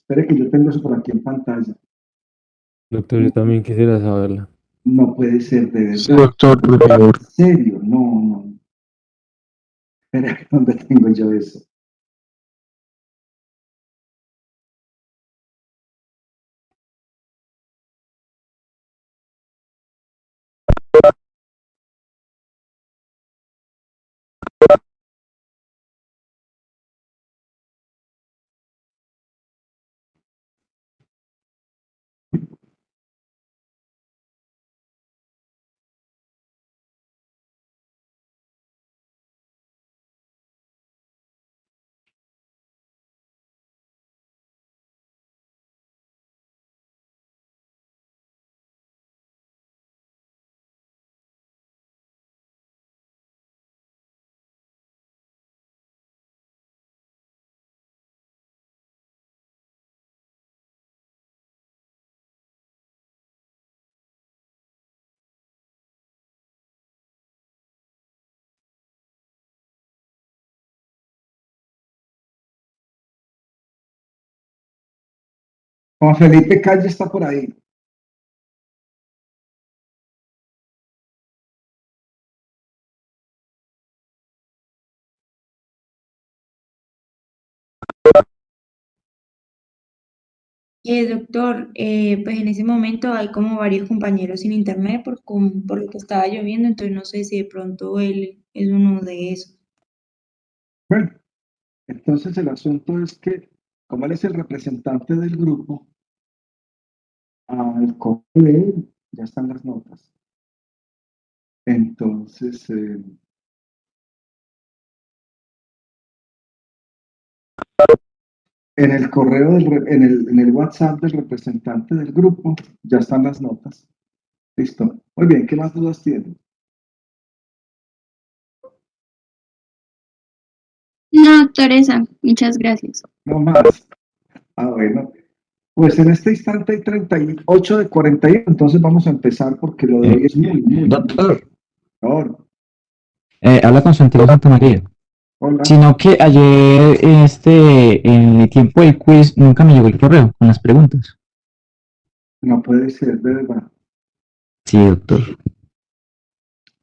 Espere que yo tengo eso por aquí en pantalla. Doctor, yo también quisiera saberla. No puede ser, de Sí, verdad. doctor, por favor. ¿En serio? No, no. Espera, ¿dónde tengo yo eso? Juan Felipe Calle está por ahí. Doctor, pues en ese momento hay como varios compañeros sin internet por lo que estaba lloviendo, entonces no sé si de pronto él es uno de esos. Bueno, entonces el asunto es que, como él es el representante del grupo, al correo de él ya están las notas. Entonces, en el correo, en el WhatsApp del representante del grupo, ya están las notas. Listo. Muy bien, ¿qué más dudas tienen? No, doctoresa, muchas gracias. No más. Ah, bueno. Pues en este instante hay 38 de 41, entonces vamos a empezar porque lo de hoy es muy Doctor, mejor. habla con Santiago Santamaría. Hola. Sino que ayer, en el tiempo del quiz, nunca me llegó el correo con las preguntas. No puede ser, de verdad. Sí, doctor.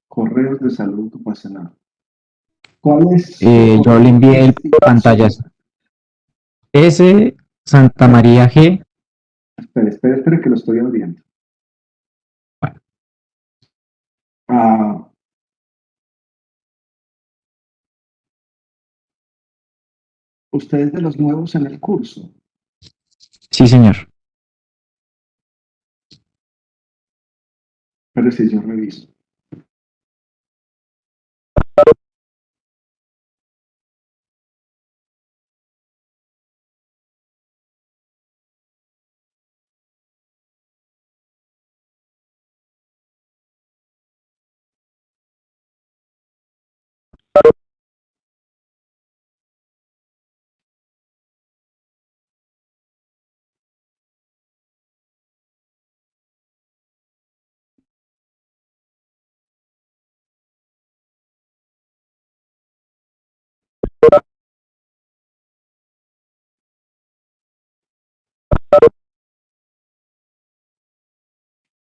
Correos de salud ocupacional. ¿Cuál es su Yo le correo de envié el investigación? pantallazo. S. Santa María G. Espere, que lo estoy abriendo. Bueno, Ah, usted es de los nuevos en el curso. sí, señor. Pero si yo reviso.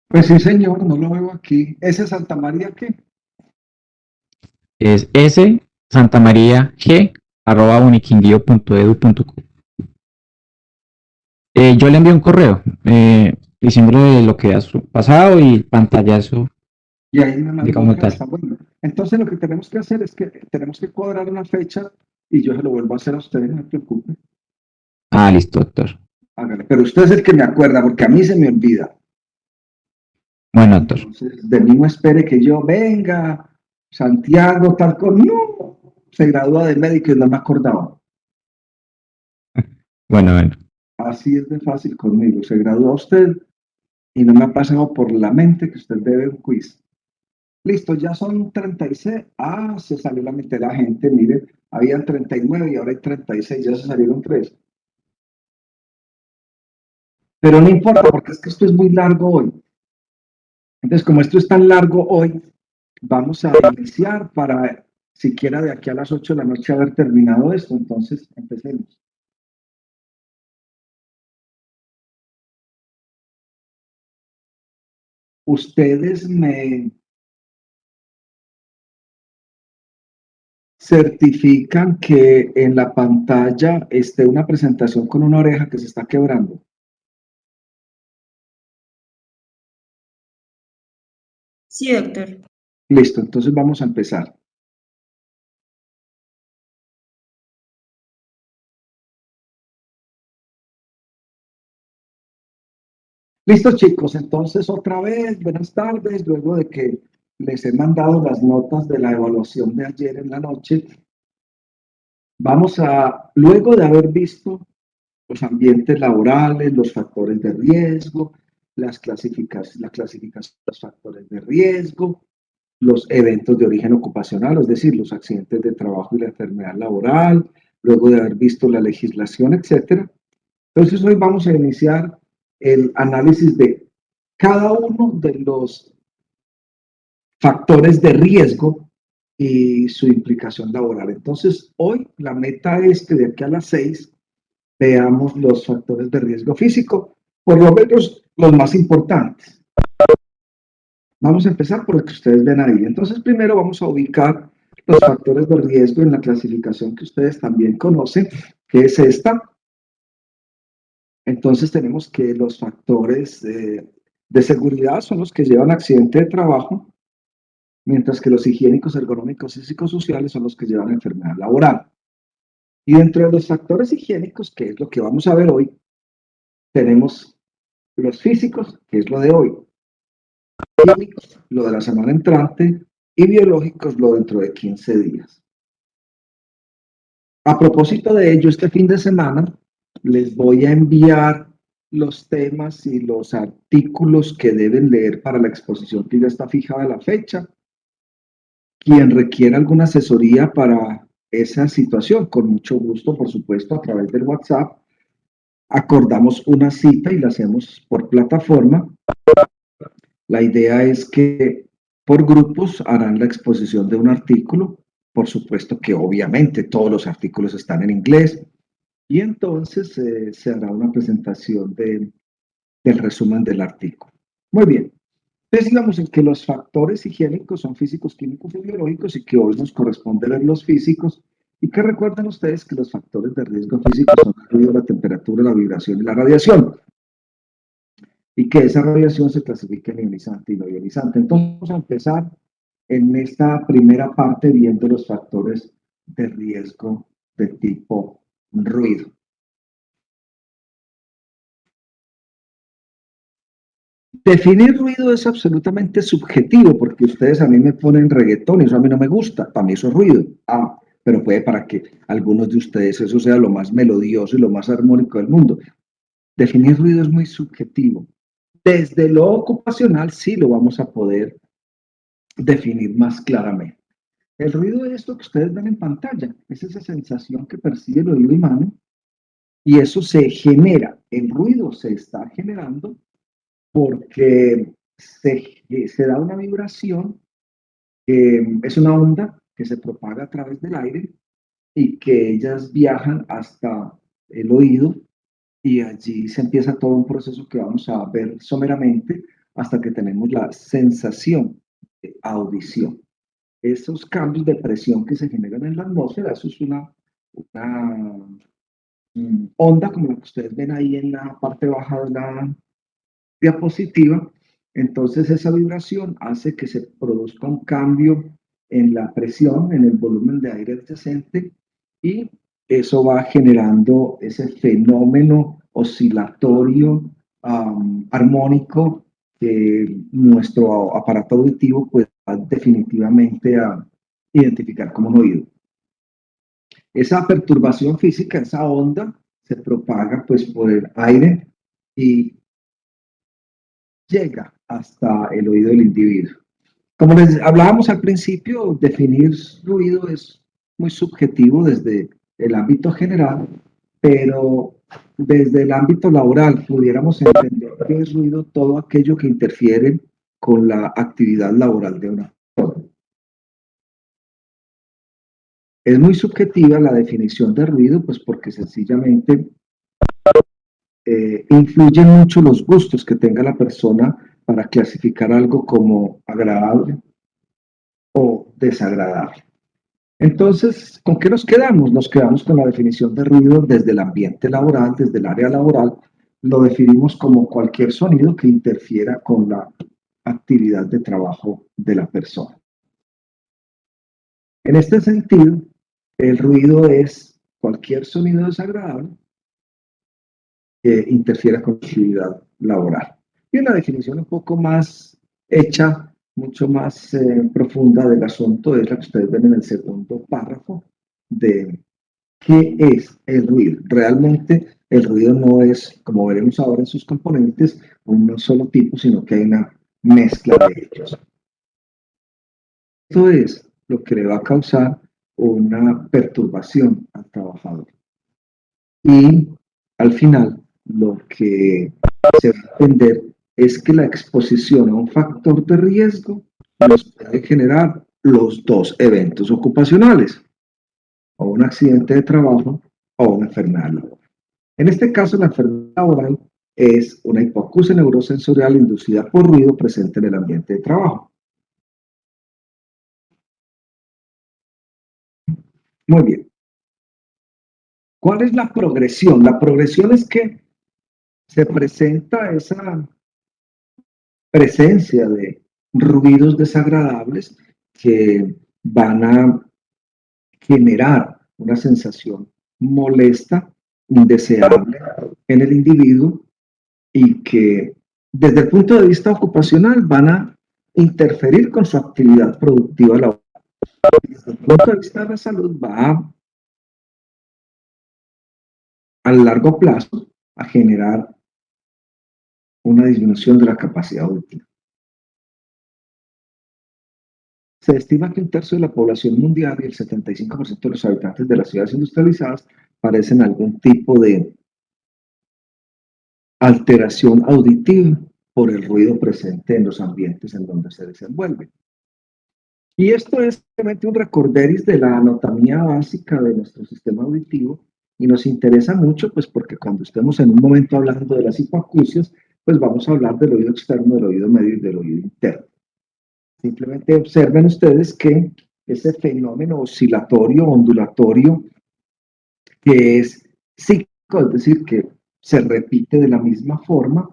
Pues sí, señor, no lo veo aquí. ¿Ese Santa María qué? Es S. Santa María G. @uniquindío.edu.co. Yo le envié un correo diciéndole lo que ha pasado y el pantallazo, Y ahí me mandó digamos acá, tal. está bueno. Entonces lo que tenemos que hacer es que tenemos que cuadrar una fecha y yo se lo vuelvo a hacer a ustedes, no se preocupe. Ah, listo, doctor. Hágale. Pero usted es el que me acuerda, porque a mí se me olvida. Bueno, doctor. Entonces, de mí no espere que yo venga, Santiago, tal cosa. No, se gradúa de médico y no me acordaba. Bueno. Así es de fácil conmigo. Se gradúa usted y no me ha pasado por la mente que usted debe un quiz. Listo, ya son 36. Ah, se salió la mitad de la gente. Mire, habían 39 y ahora hay 36. Ya se salieron 3. Pero no importa, porque es que esto es muy largo hoy. Entonces, como esto es tan largo hoy, vamos a iniciar para siquiera de aquí a las 8 de la noche haber terminado esto. Entonces, empecemos. ustedes me certifican que en la pantalla esté una presentación con una oreja que se está quebrando. Sí, doctor. Listo, entonces vamos a empezar. Listo, chicos, entonces otra vez, buenas tardes, luego de que les he mandado las notas de la evaluación de ayer en la noche, luego de haber visto los ambientes laborales, los factores de riesgo, la clasificación de los factores de riesgo, los eventos de origen ocupacional, es decir, los accidentes de trabajo y la enfermedad laboral, luego de haber visto la legislación, etcétera. Entonces hoy vamos a iniciar el análisis de cada uno de los factores de riesgo y su implicación laboral. Entonces hoy la meta es que de aquí a las 6 veamos los factores de riesgo físico, por lo menos los más importantes. Vamos a empezar por lo que ustedes ven ahí. Entonces, primero vamos a ubicar los factores de riesgo en la clasificación que ustedes también conocen, que es esta. Entonces, tenemos que los factores de seguridad son los que llevan accidente de trabajo, mientras que los higiénicos, ergonómicos y psicosociales son los que llevan enfermedad laboral. Y dentro de los factores higiénicos, que es lo que vamos a ver hoy, tenemos los físicos, que es lo de hoy, químicos, lo de la semana entrante, y biológicos, lo dentro de 15 días. A propósito de ello, este fin de semana les voy a enviar los temas y los artículos que deben leer para la exposición que ya está fijada la fecha. Quien requiera alguna asesoría para esa situación, con mucho gusto, por supuesto, a través del WhatsApp, acordamos una cita y la hacemos por plataforma. La idea es que por grupos harán la exposición de un artículo. Por supuesto que obviamente todos los artículos están en inglés y entonces se hará una presentación del resumen del artículo. Muy bien. Entonces digamos en que los factores higiénicos son físicos, químicos y biológicos y que hoy nos corresponde ver los físicos y que recuerden ustedes que los factores de riesgo físicos son el ruido, la temperatura, la vibración y la radiación. Y que esa radiación se clasifica en ionizante y no ionizante. Entonces vamos a empezar en esta primera parte viendo los factores de riesgo de tipo ruido. Definir ruido es absolutamente subjetivo porque ustedes a mí me ponen reggaetón y eso a mí no me gusta, para mí eso es ruido. Pero puede para que algunos de ustedes eso sea lo más melodioso y lo más armónico del mundo. Definir ruido es muy subjetivo. Desde lo ocupacional sí lo vamos a poder definir más claramente. El ruido es esto que ustedes ven en pantalla, es esa sensación que percibe el oído humano y eso se genera, el ruido se está generando porque se da una vibración, es una onda que se propaga a través del aire y que ellas viajan hasta el oído y allí se empieza todo un proceso que vamos a ver someramente hasta que tenemos la sensación de audición. Esos cambios de presión que se generan en la atmósfera, eso es una onda como la que ustedes ven ahí en la parte baja de la diapositiva. Entonces esa vibración hace que se produzca un cambio en la presión, en el volumen de aire adyacente y eso va generando ese fenómeno oscilatorio armónico que nuestro aparato auditivo pues va definitivamente a identificar como un oído. Esa perturbación física, esa onda, se propaga pues por el aire y llega hasta el oído del individuo. Como les hablábamos al principio, definir ruido es muy subjetivo desde el ámbito general, pero desde el ámbito laboral pudiéramos entender que es ruido todo aquello que interfiere con la actividad laboral de una persona. Es muy subjetiva la definición de ruido, pues porque sencillamente influyen mucho los gustos que tenga la persona para clasificar algo como agradable o desagradable. Entonces, ¿con qué nos quedamos? Nos quedamos con la definición de ruido desde el ambiente laboral, desde el área laboral. Lo definimos como cualquier sonido que interfiera con la actividad de trabajo de la persona. En este sentido, el ruido es cualquier sonido desagradable que interfiera con la actividad laboral. Y una definición un poco más hecha, mucho más profunda del asunto es la que ustedes ven en el segundo párrafo de qué es el ruido. Realmente el ruido no es, como veremos ahora en sus componentes, un solo tipo, sino que hay una mezcla de ellos. Esto es lo que le va a causar una perturbación al trabajador. Y al final, lo que se va a entender es que la exposición a un factor de riesgo nos puede generar los dos eventos ocupacionales, o un accidente de trabajo o una enfermedad laboral. En este caso, la enfermedad laboral es una hipoacusia neurosensorial inducida por ruido presente en el ambiente de trabajo. Muy bien. ¿Cuál es la progresión? La progresión es que se presenta esa presencia de ruidos desagradables que van a generar una sensación molesta, indeseable en el individuo y que desde el punto de vista ocupacional van a interferir con su actividad productiva laboral. Desde el punto de vista de la salud va a largo plazo a generar una disminución de la capacidad auditiva. Se estima que un tercio de la población mundial y el 75% de los habitantes de las ciudades industrializadas padecen algún tipo de alteración auditiva por el ruido presente en los ambientes en donde se desenvuelve. Y esto es simplemente un recorderis de la anatomía básica de nuestro sistema auditivo y nos interesa mucho pues porque cuando estemos en un momento hablando de las hipoacusias, pues vamos a hablar del oído externo, del oído medio y del oído interno. Simplemente observen ustedes que ese fenómeno oscilatorio, ondulatorio, que es cíclico, es decir, que se repite de la misma forma,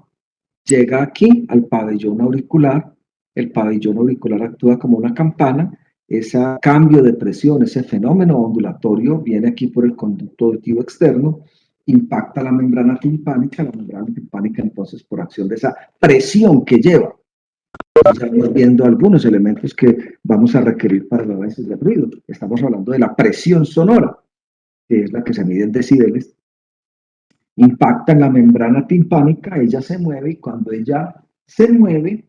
llega aquí al pabellón auricular. El pabellón auricular actúa como una campana. Ese cambio de presión, ese fenómeno ondulatorio, viene aquí por el conducto auditivo externo, impacta la membrana timpánica entonces por acción de esa presión que lleva. Estamos viendo algunos elementos que vamos a requerir para el análisis del ruido. Estamos hablando de la presión sonora, que es la que se mide en decibeles. Impacta en la membrana timpánica, ella se mueve y cuando ella se mueve,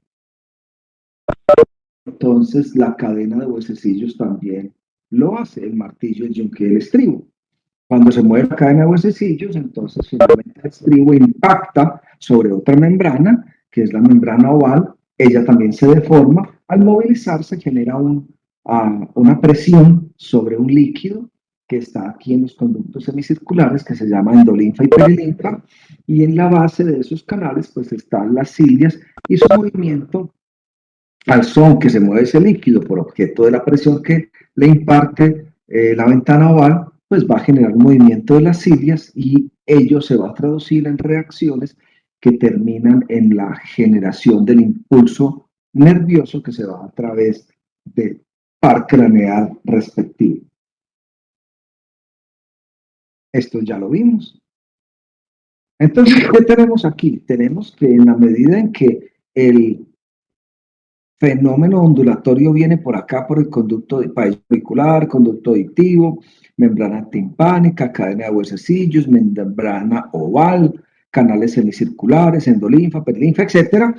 entonces la cadena de huesecillos también lo hace, el martillo, el yunque y el estribo. Cuando se mueve la cadena de huesecillos, entonces finalmente el estribo impacta sobre otra membrana, que es la membrana oval. Ella también se deforma. Al movilizarse genera una presión sobre un líquido que está aquí en los conductos semicirculares, que se llama endolinfa y perilinfa, y en la base de esos canales pues están las cilias y su movimiento al son que se mueve ese líquido por objeto de la presión que le imparte la ventana oval, pues va a generar un movimiento de las cilias y ello se va a traducir en reacciones que terminan en la generación del impulso nervioso que se va a través del par craneal respectivo. Esto ya lo vimos. Entonces, ¿qué tenemos aquí? Tenemos que en la medida en que el fenómeno ondulatorio viene por acá, por el conducto de pabellón auricular, conducto auditivo, membrana timpánica, cadena de huesecillos, membrana oval, canales semicirculares, endolinfa, perilinfa, etcétera.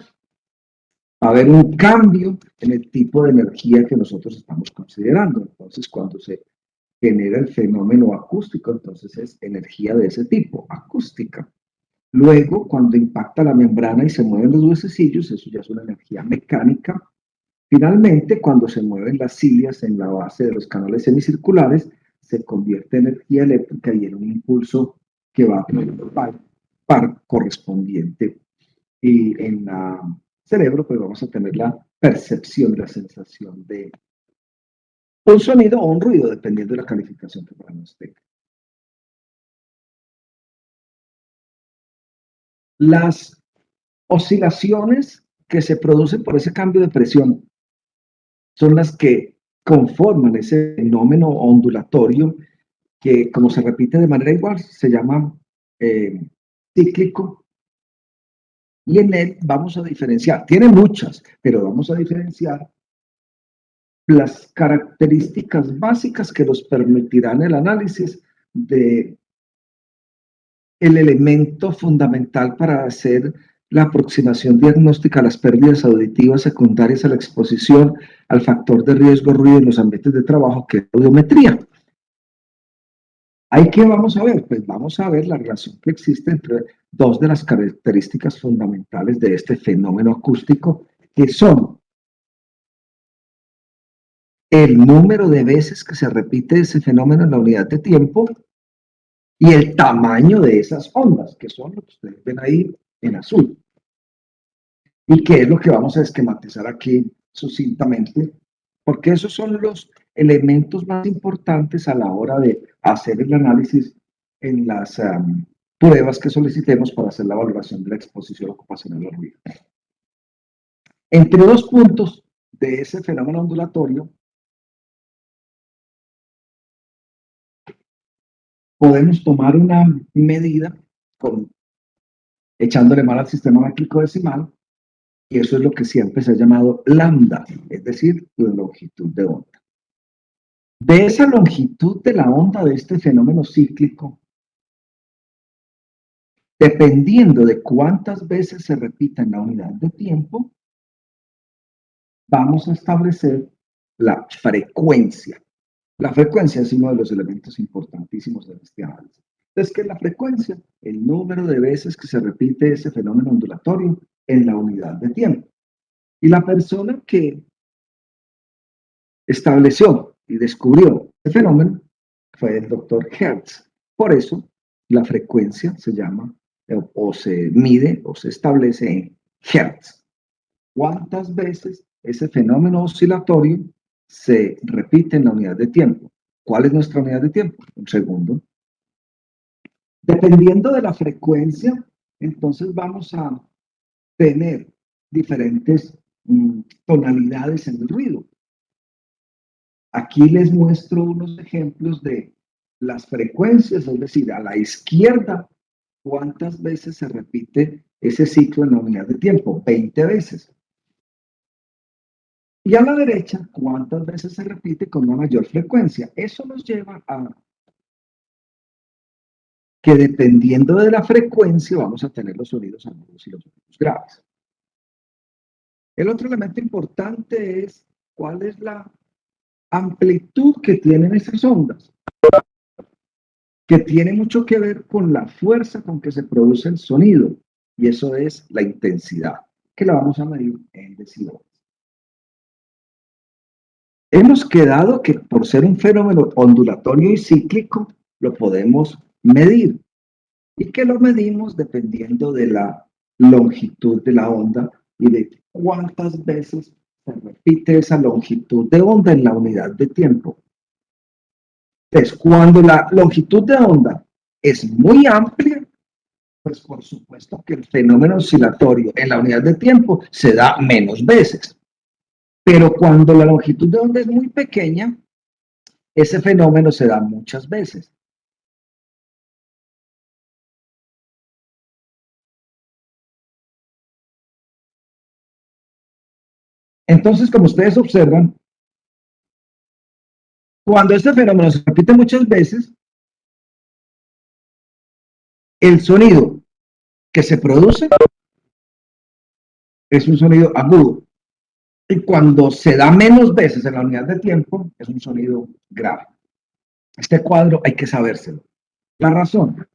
Va a haber un cambio en el tipo de energía que nosotros estamos considerando. Entonces, cuando se genera el fenómeno acústico, entonces es energía de ese tipo, acústica. Luego, cuando impacta la membrana y se mueven los huesecillos, eso ya es una energía mecánica. Finalmente, cuando se mueven las cilias en la base de los canales semicirculares, se convierte en energía eléctrica y en un impulso que va a tener un par correspondiente. Y en la cerebro, pues vamos a tener la percepción, la sensación de un sonido o un ruido, dependiendo de la calificación que para nos tenga. Las oscilaciones que se producen por ese cambio de presión son las que conforman ese fenómeno ondulatorio que, como se repite de manera igual, se llama cíclico. Y en él vamos a diferenciar, tiene muchas, pero vamos a diferenciar las características básicas que nos permitirán el análisis de el elemento fundamental para hacer la aproximación diagnóstica a las pérdidas auditivas secundarias a la exposición al factor de riesgo ruido en los ambientes de trabajo, que es la audiometría. ¿Ahí qué vamos a ver? Pues vamos a ver la relación que existe entre dos de las características fundamentales de este fenómeno acústico, que son el número de veces que se repite ese fenómeno en la unidad de tiempo y el tamaño de esas ondas, que son lo que ustedes ven ahí en azul. Y que es lo que vamos a esquematizar aquí sucintamente, porque esos son los elementos más importantes a la hora de hacer el análisis en las pruebas que solicitemos para hacer la valoración de la exposición ocupacional al ruido. Entre dos puntos de ese fenómeno ondulatorio, podemos tomar una medida echándole mal al sistema métrico decimal, y eso es lo que siempre se ha llamado lambda, es decir, la longitud de onda. De esa longitud de la onda de este fenómeno cíclico, dependiendo de cuántas veces se repita en la unidad de tiempo, vamos a establecer la frecuencia. La frecuencia es uno de los elementos importantísimos de este análisis. Entonces, ¿qué es la frecuencia? El número de veces que se repite ese fenómeno ondulatorio en la unidad de tiempo. Y la persona que estableció y descubrió el fenómeno fue el doctor Hertz. Por eso, la frecuencia se llama, o se mide, o se establece en Hertz. ¿Cuántas veces ese fenómeno oscilatorio se repite en la unidad de tiempo? ¿Cuál es nuestra unidad de tiempo? Un segundo. Dependiendo de la frecuencia, entonces vamos a tener diferentes tonalidades en el ruido. Aquí les muestro unos ejemplos de las frecuencias, es decir, a la izquierda, ¿cuántas veces se repite ese ciclo en la unidad de tiempo? 20 veces. Y a la derecha, ¿cuántas veces se repite con una mayor frecuencia? Eso nos lleva a que dependiendo de la frecuencia vamos a tener los sonidos agudos y los sonidos graves. El otro elemento importante es cuál es la amplitud que tienen esas ondas, que tiene mucho que ver con la fuerza con que se produce el sonido, y eso es la intensidad, que la vamos a medir en decibeles. Hemos quedado que por ser un fenómeno ondulatorio y cíclico, lo podemos medir, y que lo medimos dependiendo de la longitud de la onda y de cuántas veces se repite esa longitud de onda en la unidad de tiempo. Entonces, cuando la longitud de onda es muy amplia, pues por supuesto que el fenómeno oscilatorio en la unidad de tiempo se da menos veces. Pero cuando la longitud de onda es muy pequeña, ese fenómeno se da muchas veces. Entonces, como ustedes observan, cuando este fenómeno se repite muchas veces, el sonido que se produce es un sonido agudo. Y cuando se da menos veces en la unidad de tiempo, es un sonido grave. Este cuadro hay que sabérselo. La razón.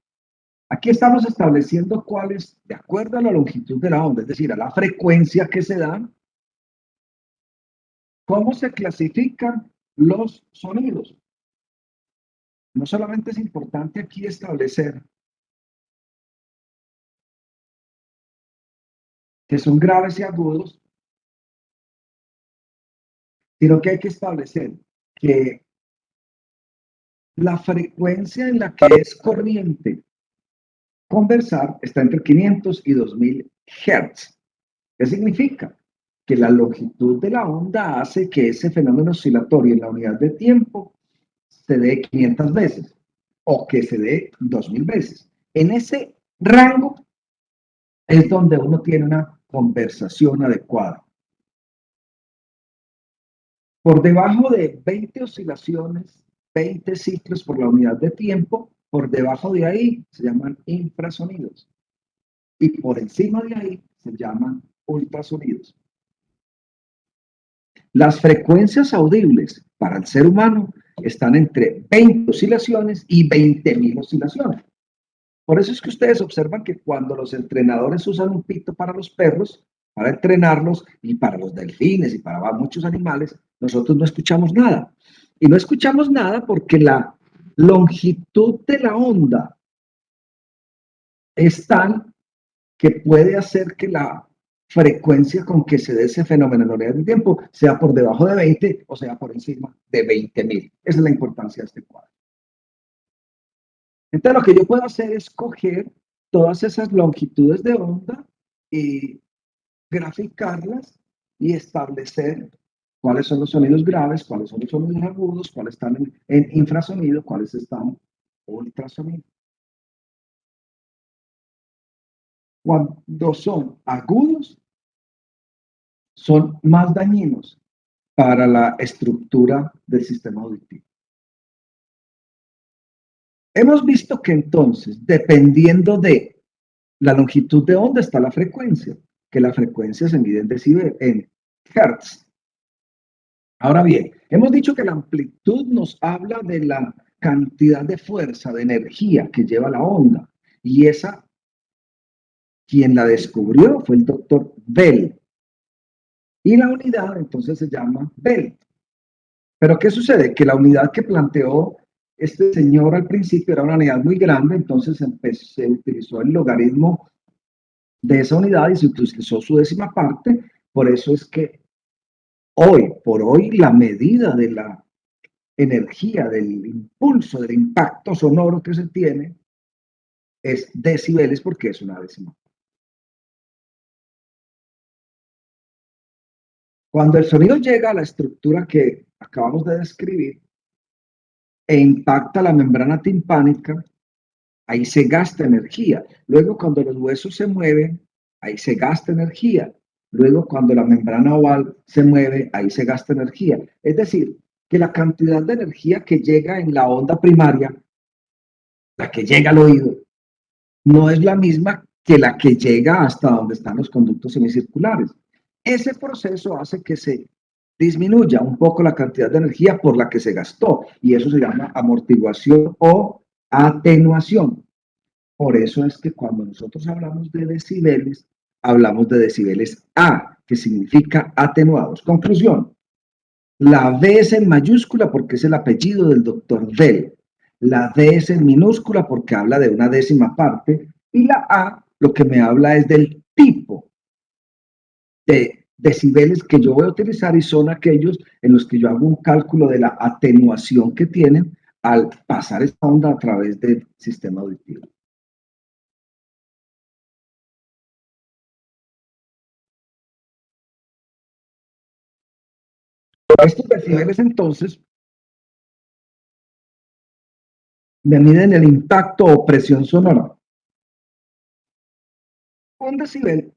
Aquí estamos estableciendo cuál es, de acuerdo a la longitud de la onda, es decir, a la frecuencia que se da, cómo se clasifican los sonidos. No solamente es importante aquí establecer que son graves y agudos, sino que hay que establecer que la frecuencia en la que es corriente conversar está entre 500 y 2000 Hz. ¿Qué significa? Que la longitud de la onda hace que ese fenómeno oscilatorio en la unidad de tiempo se dé 500 veces o que se dé 2000 veces. En ese rango es donde uno tiene una conversación adecuada. Por debajo de 20 oscilaciones, 20 ciclos por la unidad de tiempo, por debajo de ahí se llaman infrasonidos. Y por encima de ahí se llaman ultrasonidos. Las frecuencias audibles para el ser humano están entre 20 oscilaciones y 20.000 oscilaciones. Por eso es que ustedes observan que cuando los entrenadores usan un pito para los perros, para entrenarlos, y para los delfines y para muchos animales, nosotros no escuchamos nada. Y no escuchamos nada porque la longitud de la onda es tal que puede hacer que la frecuencia con que se dé ese fenómeno en la unidad de tiempo sea por debajo de 20 o sea por encima de 20.000. Esa es la importancia de este cuadro. Entonces, lo que yo puedo hacer es coger todas esas longitudes de onda y graficarlas y establecer cuáles son los sonidos graves, cuáles son los sonidos agudos, cuáles están en infrasonido, cuáles están en ultrasonido. Cuando son agudos, son más dañinos para la estructura del sistema auditivo. Hemos visto que entonces, dependiendo de la longitud de onda, está la frecuencia, que la frecuencia se mide en decibel, en hertz. Ahora bien, hemos dicho que la amplitud nos habla de la cantidad de fuerza, de energía que lleva la onda. Y esa, quien la descubrió fue el doctor Bell. Y la unidad entonces se llama Bell. Pero ¿qué sucede? Que la unidad que planteó este señor al principio era una unidad muy grande, entonces se utilizó el logaritmo de esa unidad y se utilizó su décima parte. Por eso es que hoy por hoy la medida de la energía, del impulso, del impacto sonoro que se tiene es decibeles porque es una décima. Cuando el sonido llega a la estructura que acabamos de describir e impacta la membrana timpánica, ahí se gasta energía. Luego, cuando los huesos se mueven, ahí se gasta energía. Luego, cuando la membrana oval se mueve, ahí se gasta energía. Es decir, que la cantidad de energía que llega en la onda primaria, la que llega al oído, no es la misma que la que llega hasta donde están los conductos semicirculares. Ese proceso hace que se disminuya un poco la cantidad de energía por la que se gastó, y eso se llama amortiguación o atenuación. Por eso es que cuando nosotros hablamos de decibeles, hablamos de decibeles A, que significa atenuados. Conclusión, la B es en mayúscula porque es el apellido del doctor Bell. La D es en minúscula porque habla de una décima parte. Y la A lo que me habla es del tipo de decibeles que yo voy a utilizar y son aquellos en los que yo hago un cálculo de la atenuación que tienen al pasar esta onda a través del sistema auditivo. Estos decibeles entonces me miden el impacto o presión sonora. Un decibel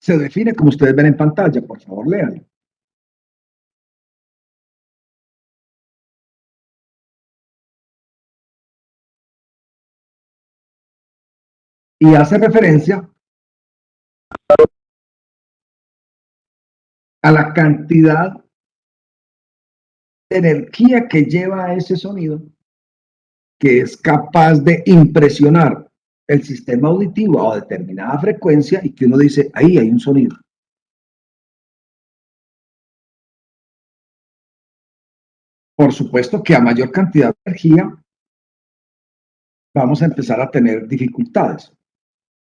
se define como ustedes ven en pantalla, por favor, léanlo. Y hace referencia a la cantidad de energía que lleva ese sonido, que es capaz de impresionar el sistema auditivo a determinada frecuencia y que uno dice, ahí hay un sonido. Por supuesto que a mayor cantidad de energía vamos a empezar a tener dificultades.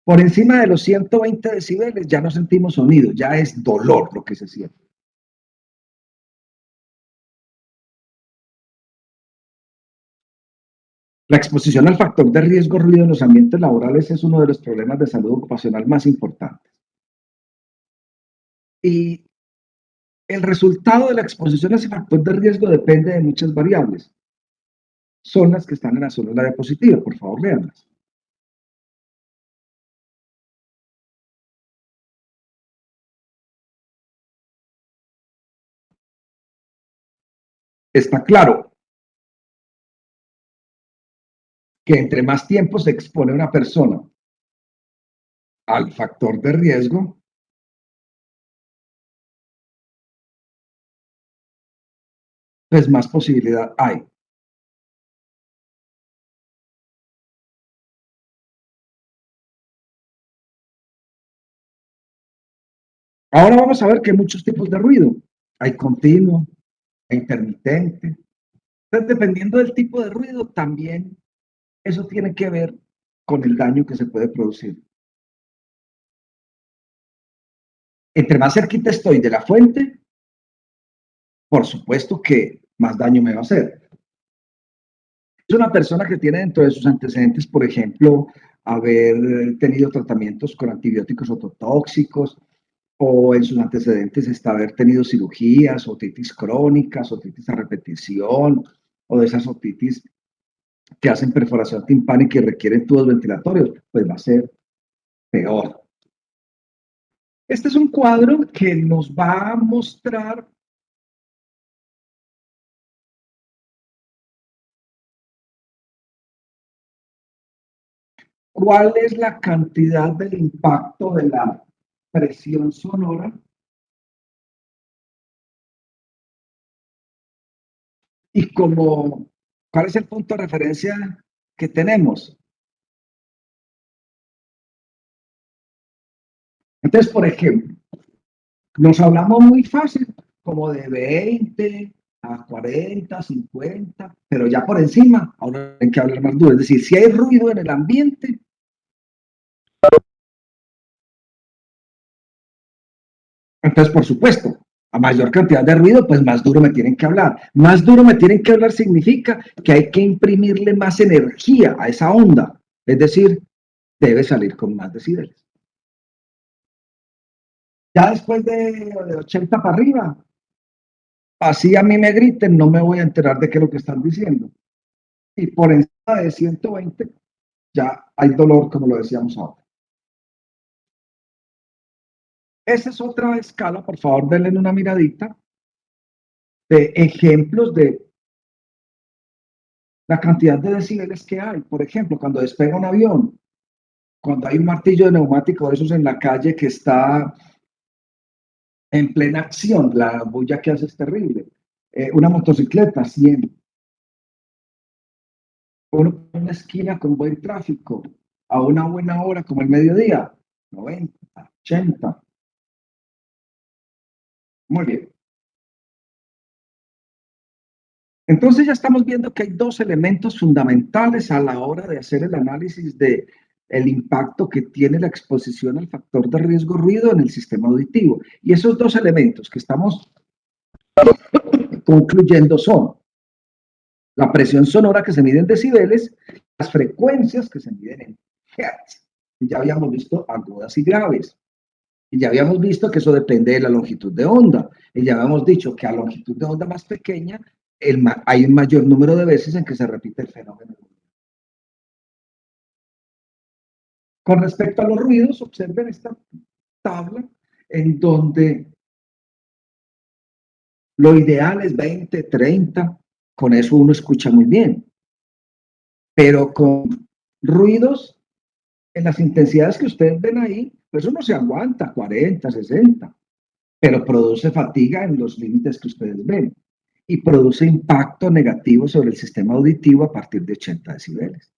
Por encima de los 120 decibeles ya no sentimos sonido, ya es dolor lo que se siente. La exposición al factor de riesgo ruido en los ambientes laborales es uno de los problemas de salud ocupacional más importantes. Y el resultado de la exposición a ese factor de riesgo depende de muchas variables. Son las que están en azul en la diapositiva, por favor, léanlas. Está claro que entre más tiempo se expone una persona al factor de riesgo, pues más posibilidad hay. Ahora vamos a ver que hay muchos tipos de ruido. Hay continuo, hay intermitente. Entonces, dependiendo del tipo de ruido, también eso tiene que ver con el daño que se puede producir. Entre más cerquita estoy de la fuente, por supuesto que más daño me va a hacer. Es una persona que tiene dentro de sus antecedentes, por ejemplo, haber tenido tratamientos con antibióticos ototóxicos, o en sus antecedentes está haber tenido cirugías, otitis crónicas, otitis a repetición, o de esas otitis que hacen perforación timpánica y requieren tubos ventilatorios, pues va a ser peor. Este es un cuadro que nos va a mostrar cuál es la cantidad del impacto de la presión sonora y como, cuál es el punto de referencia que tenemos. Entonces, por ejemplo, nos hablamos muy fácil, como de 20 a 40, 50, pero ya por encima, ahora hay que hablar más duro. Es decir, si hay ruido en el ambiente, entonces, por supuesto, a mayor cantidad de ruido, pues más duro me tienen que hablar. Más duro me tienen que hablar significa que hay que imprimirle más energía a esa onda. Es decir, debe salir con más decibeles. Ya después de 80 para arriba, así a mí me griten, no me voy a enterar de qué es lo que están diciendo. Y por encima de 120, ya hay dolor, como lo decíamos ahora. Esa es otra escala, por favor, denle una miradita de ejemplos de la cantidad de decibeles que hay. Por ejemplo, cuando despega un avión, cuando hay un martillo de neumático de esos en la calle que está en plena acción, la bulla que hace es terrible. Una motocicleta, 100. Una esquina con buen tráfico, a una buena hora como el mediodía, 90, 80. Muy bien. Entonces ya estamos viendo que hay dos elementos fundamentales a la hora de hacer el análisis de el impacto que tiene la exposición al factor de riesgo ruido en el sistema auditivo. Y esos dos elementos que estamos concluyendo son la presión sonora que se mide en decibeles, las frecuencias que se miden en hertz. Y ya habíamos visto agudas y graves. Y ya habíamos visto que eso depende de la longitud de onda. Y ya habíamos dicho que a longitud de onda más pequeña hay un mayor número de veces en que se repite el fenómeno. Con respecto a los ruidos, observen esta tabla en donde lo ideal es 20, 30, con eso uno escucha muy bien. Pero con ruidos en las intensidades que ustedes ven ahí, pues uno se aguanta 40, 60, pero produce fatiga en los límites que ustedes ven y produce impacto negativo sobre el sistema auditivo a partir de 80 decibeles.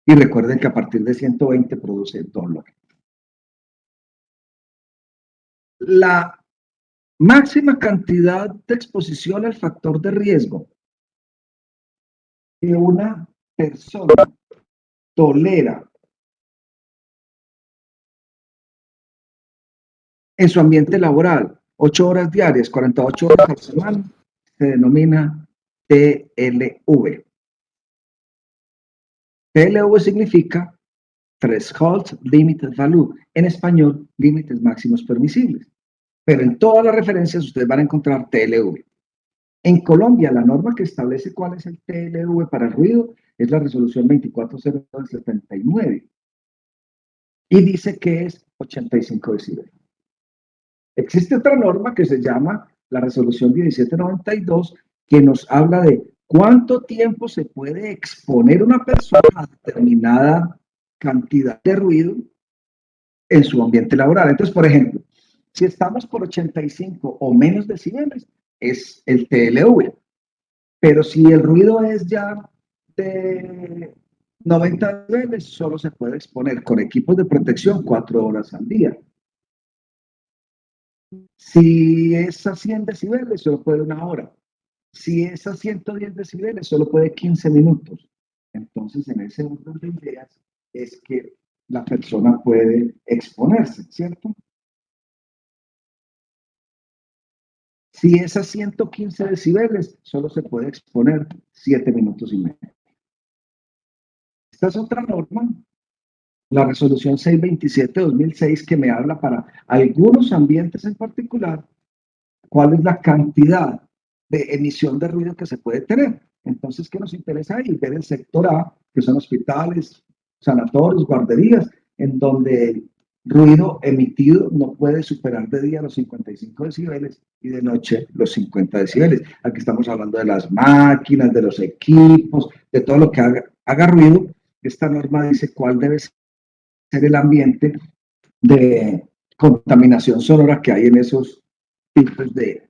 Y recuerden que a partir de 120 produce dolor. La máxima cantidad de exposición al factor de riesgo que una persona tolera en su ambiente laboral, 8 horas diarias, 48 horas a la semana, se denomina TLV. TLV significa Threshold Limited Value, en español, límites máximos permisibles. Pero en todas las referencias ustedes van a encontrar TLV. En Colombia, la norma que establece cuál es el TLV para el ruido es la resolución 24079 y dice que es 85 decibeles. Existe otra norma que se llama la resolución 1792 que nos habla de cuánto tiempo se puede exponer una persona a determinada cantidad de ruido en su ambiente laboral. Entonces, por ejemplo, si estamos por 85 o menos decibeles, es el TLV. Pero si el ruido es ya de 90 decibeles, solo se puede exponer con equipos de protección 4 horas al día. Si es a 100 decibeles, solo puede 1 hora. Si es a 110 decibeles, solo puede 15 minutos. Entonces, en ese orden de ideas, es que la persona puede exponerse, ¿cierto? Si es a 115 decibeles, solo se puede exponer 7 minutos y medio. Esta es otra norma, la resolución 627-2006, que me habla para algunos ambientes en particular, cuál es la cantidad de emisión de ruido que se puede tener. Entonces, ¿qué nos interesa ahí? Ver el sector A, que son hospitales, sanatorios, guarderías, en donde el ruido emitido no puede superar de día los 55 decibeles y de noche los 50 decibeles. Aquí estamos hablando de las máquinas, de los equipos, de todo lo que haga ruido. Esta norma dice cuál debe ser el ambiente de contaminación sonora que hay en esos tipos de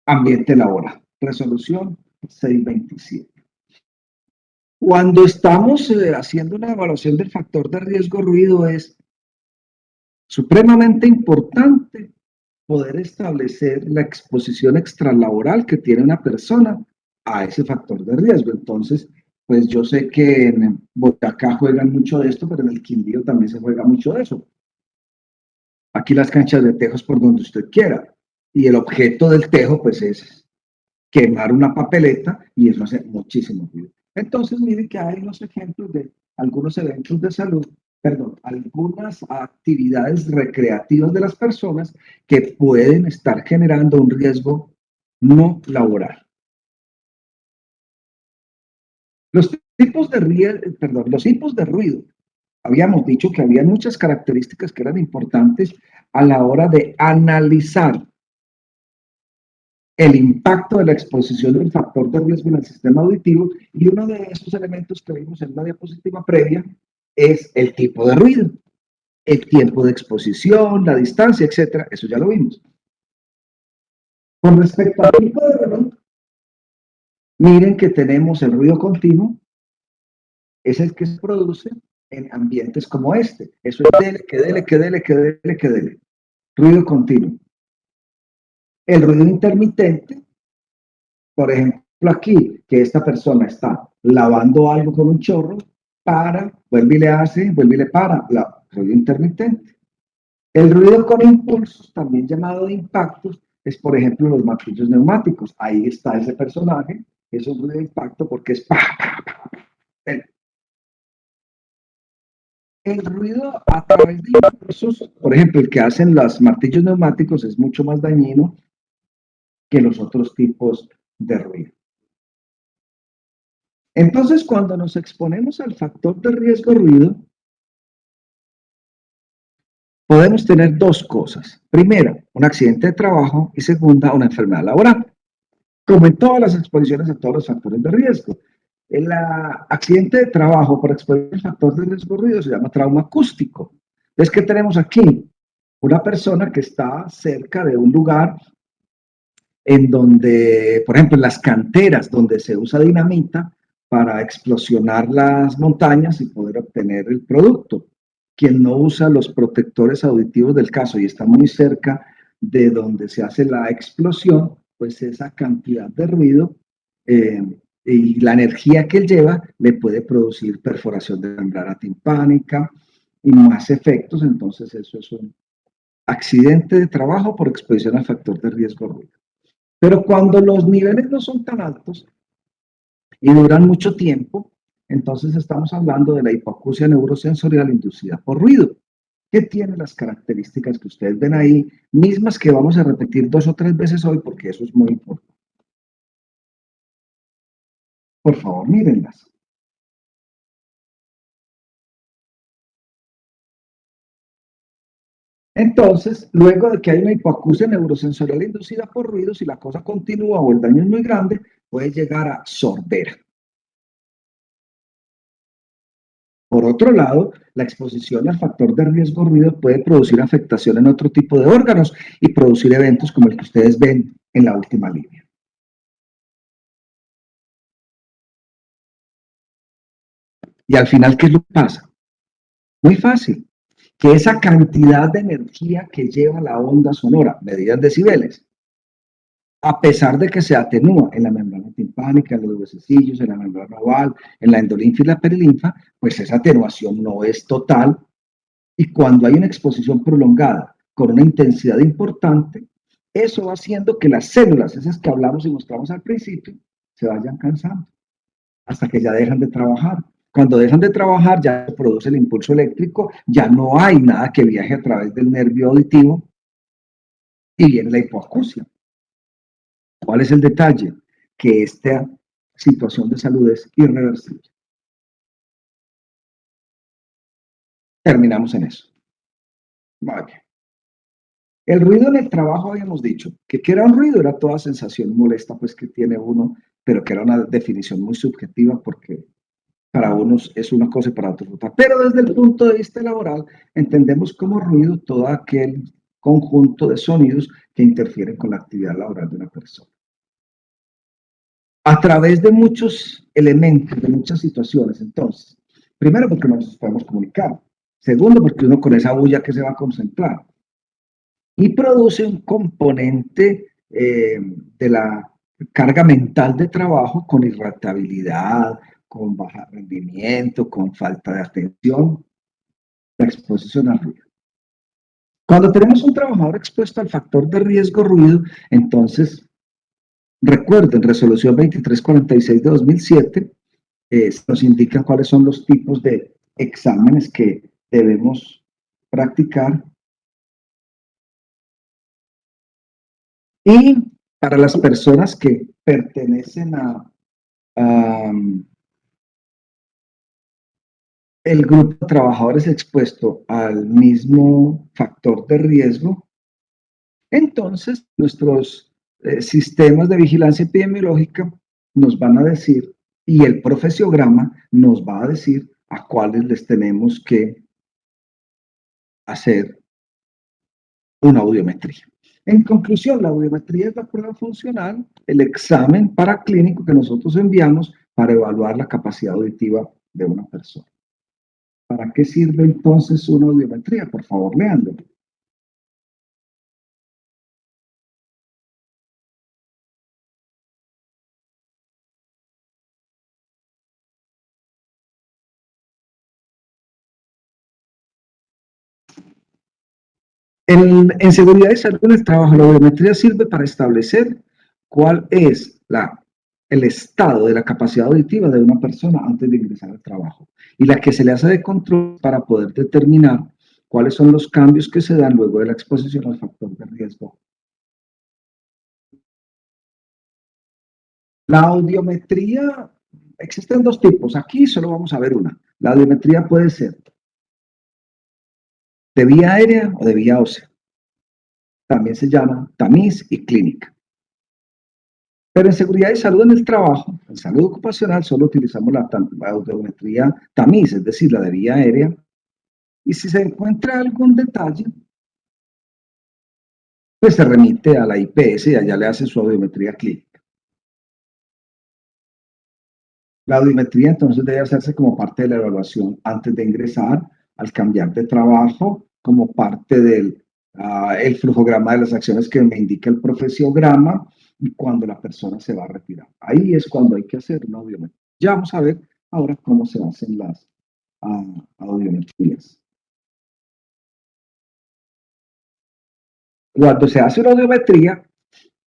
ambiente laboral. Resolución 627. Cuando estamos haciendo una evaluación del factor de riesgo ruido, es supremamente importante poder establecer la exposición extralaboral que tiene una persona a ese factor de riesgo. Entonces, pues yo sé que en Boyacá juegan mucho de esto, pero en el Quindío también se juega mucho de eso. Aquí las canchas de tejos por donde usted quiera. Y el objeto del tejo, pues, es quemar una papeleta y eso hace muchísimo ruido. Entonces, miren que hay unos ejemplos de algunos eventos de salud, perdón, algunas actividades recreativas de las personas que pueden estar generando un riesgo no laboral. Los tipos de ruido. Habíamos dicho que había muchas características que eran importantes a la hora de analizar el impacto de la exposición del factor de riesgo en el sistema auditivo, y uno de esos elementos que vimos en la diapositiva previa es el tipo de ruido, el tiempo de exposición, la distancia, etcétera. Eso ya lo vimos. Con respecto al tipo de ruido, miren que tenemos el ruido continuo, es el que se produce en ambientes como este. Eso es dele. Ruido continuo. El ruido intermitente, por ejemplo aquí, que esta persona está lavando algo con un chorro, para, vuelve y le hace, vuelve y le para, ruido intermitente. El ruido con impulsos, también llamado de impactos, es por ejemplo los martillos neumáticos. Ahí está ese personaje, es un ruido de impacto porque es el ruido a través de impulsos, por ejemplo, el que hacen los martillos neumáticos es mucho más dañino que los otros tipos de ruido. Entonces, cuando nos exponemos al factor de riesgo ruido, podemos tener dos cosas. Primera, un accidente de trabajo, y segunda, una enfermedad laboral. Como en todas las exposiciones a todos los factores de riesgo. El accidente de trabajo por exponer el factor de riesgo ruido se llama trauma acústico. Es que tenemos aquí una persona que está cerca de un lugar en donde, por ejemplo, en las canteras donde se usa dinamita para explosionar las montañas y poder obtener el producto. Quien no usa los protectores auditivos del caso y está muy cerca de donde se hace la explosión, pues esa cantidad de ruido y la energía que él lleva le puede producir perforación de membrana timpánica y más efectos. Entonces eso es un accidente de trabajo por exposición al factor de riesgo ruido. Pero cuando los niveles no son tan altos y duran mucho tiempo, entonces estamos hablando de la hipoacusia neurosensorial inducida por ruido, que tiene las características que ustedes ven ahí, mismas que vamos a repetir 2 o 3 veces hoy, porque eso es muy importante. Por favor, mírenlas. Entonces, luego de que hay una hipoacusia neurosensorial inducida por ruido, si la cosa continúa o el daño es muy grande, puede llegar a sordera. Por otro lado, la exposición al factor de riesgo ruido puede producir afectación en otro tipo de órganos y producir eventos como el que ustedes ven en la última línea. Y al final, ¿qué es lo que pasa? Muy fácil, que esa cantidad de energía que lleva la onda sonora, medida en decibeles, a pesar de que se atenúa en la membrana timpánica, en los huesecillos, en la membrana oval, en la endolinfa y la perilinfa, pues esa atenuación no es total. Y cuando hay una exposición prolongada con una intensidad importante, eso va haciendo que las células, esas que hablamos y mostramos al principio, se vayan cansando hasta que ya dejan de trabajar. Cuando dejan de trabajar, ya se produce el impulso eléctrico, ya no hay nada que viaje a través del nervio auditivo y viene la hipoacusia. ¿Cuál es el detalle? Que esta situación de salud es irreversible. Terminamos en eso. Vale. El ruido en el trabajo habíamos dicho que era un ruido, era toda sensación molesta pues que tiene uno, pero que era una definición muy subjetiva porque para unos es una cosa y para otros otra. Pero desde el punto de vista laboral entendemos como ruido todo aquel conjunto de sonidos que interfieren con la actividad laboral de una persona. A través de muchos elementos, de muchas situaciones, entonces. Primero, porque no nos podemos comunicar. Segundo, porque uno con esa bulla que se va a concentrar. Y produce un componente de la carga mental de trabajo con irritabilidad, con bajo rendimiento, con falta de atención, la exposición al ruido. Cuando tenemos un trabajador expuesto al factor de riesgo ruido, entonces, recuerden, resolución 2346 de 2007, nos indica cuáles son los tipos de exámenes que debemos practicar. Y para las personas que pertenecen a el grupo de trabajadores expuesto al mismo factor de riesgo, entonces nuestros sistemas de vigilancia epidemiológica nos van a decir, y el profesiograma nos va a decir a cuáles les tenemos que hacer una audiometría. En conclusión, la audiometría es la prueba funcional, el examen paraclínico que nosotros enviamos para evaluar la capacidad auditiva de una persona. ¿Para qué sirve entonces una audiometría? Por favor, léanlo. En seguridad y salud en el trabajo, la audiometría sirve para establecer cuál es el estado de la capacidad auditiva de una persona antes de ingresar al trabajo y la que se le hace de control para poder determinar cuáles son los cambios que se dan luego de la exposición al factor de riesgo. La audiometría, existen dos tipos, aquí solo vamos a ver una. La audiometría puede ser de vía aérea o de vía ósea. También se llama tamiz y clínica. Pero en seguridad y salud en el trabajo, en salud ocupacional, solo utilizamos la audiometría tamiz, es decir, la de vía aérea. Y si se encuentra algún detalle, pues se remite a la IPS y allá le hacen su audiometría clínica. La audiometría entonces debe hacerse como parte de la evaluación antes de ingresar, al cambiar de trabajo, como parte del el flujograma de las acciones que me indica el profesiograma y cuando la persona se va a retirar. Ahí es cuando hay que hacer una audiometría. Ya vamos a ver ahora cómo se hacen las audiometrías. Cuando se hace una audiometría,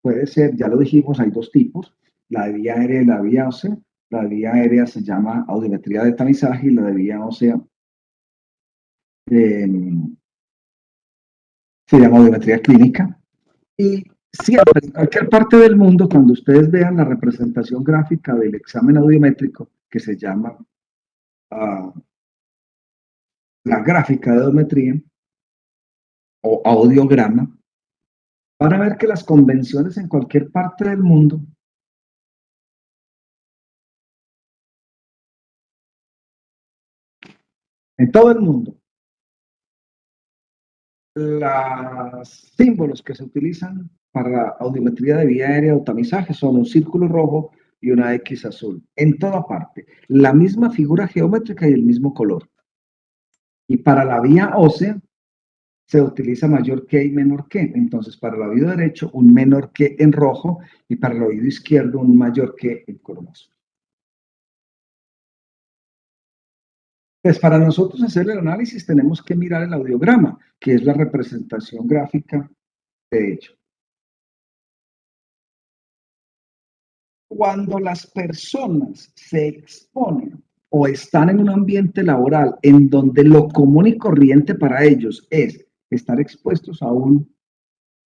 puede ser, ya lo dijimos, hay dos tipos, la de vía aérea y la de vía ósea. La de vía aérea se llama audiometría de tamizaje y la de vía ósea eh, se llama audiometría clínica. Y siempre, en cualquier parte del mundo, cuando ustedes vean la representación gráfica del examen audiométrico, que se llama la gráfica de audiometría o audiograma, van a ver que las convenciones en cualquier parte del mundo en todo el mundo, los símbolos que se utilizan para la audiometría de vía aérea o tamizaje son un círculo rojo y una X azul. En toda parte, la misma figura geométrica y el mismo color. Y para la vía ósea se utiliza mayor que y menor que. Entonces, para el oído derecho, un menor que en rojo y para el oído izquierdo, un mayor que en color azul. Pues para nosotros hacer el análisis tenemos que mirar el audiograma, que es la representación gráfica de hecho. Cuando las personas se exponen o están en un ambiente laboral en donde lo común y corriente para ellos es estar expuestos a un